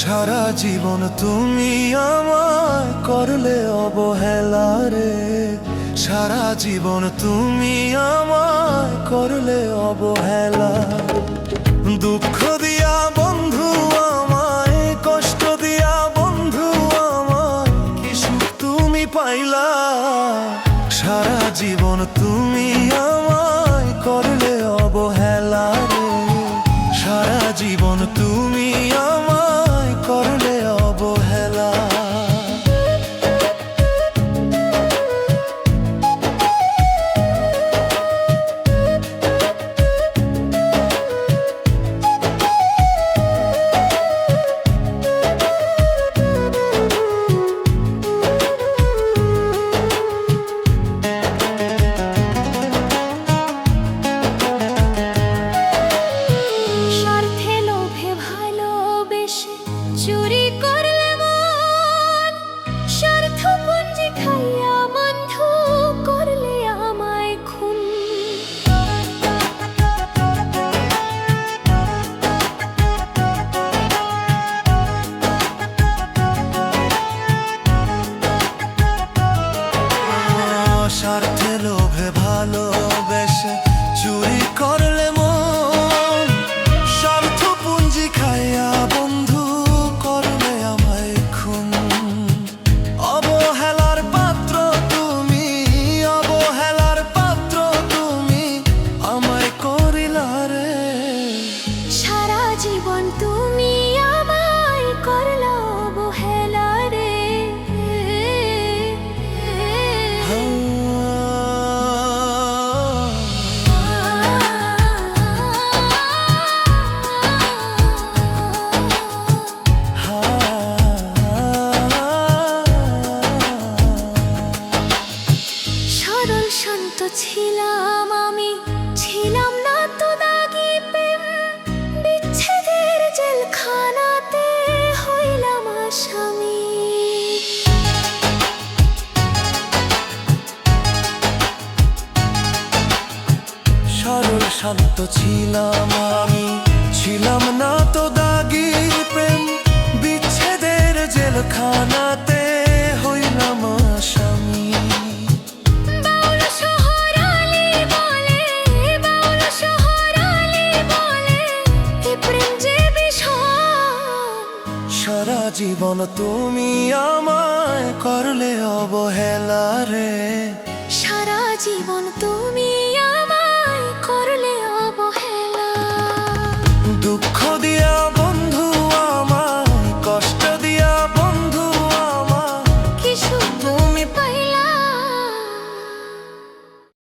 সারা জীবন তুমি আমায় করলে অবহেলা রে, সারা জীবন তুমি আমায় করলে অবহেলা। দুঃখ দিয়া বন্ধু আমায়, কষ্ট দিয়া বন্ধু আমায়, কি সুখ তুমি পাইলা। সারা জীবন তুমি আমায় করলে অবহেলা রে, সারা জীবন তুমি আমায় করলে অবহেলা। চুরি করলে মন, স্বার্থ পুঞ্জি খাইয়া বন্ধু করলে আমায় খুন। স্বার্থে লোভে ভালোবেসে চুরি করলে মন, স্বার্থ পুঞ্জি খাইয়া বন্ধু করলে আমায় খুন। অবহেলার পাত্র তুমি, অবহেলার পাত্র তুমি আমায় করিলা রে, সারা জীবন তুমি আমায় করলা অবহেলা রে। সরল শান্ত ছিলাম আমি, ছিলাম না তো দাগি প্রেম, বিচ্ছেদের জেলখানাতে হইলাম আসামি। সরল শান্ত ছিলাম আমি, ছিলাম না তো দাগি প্রেম, বিচ্ছেদের জেলখানাতে হইলাম আসামি। বাউল শহরালি বলে, বাউল শহরালি বলে, এ প্রেম যে বিষম। সারা জীবন তুমি আমায় করলে অবহেলা রে, সারা জীবন তুমি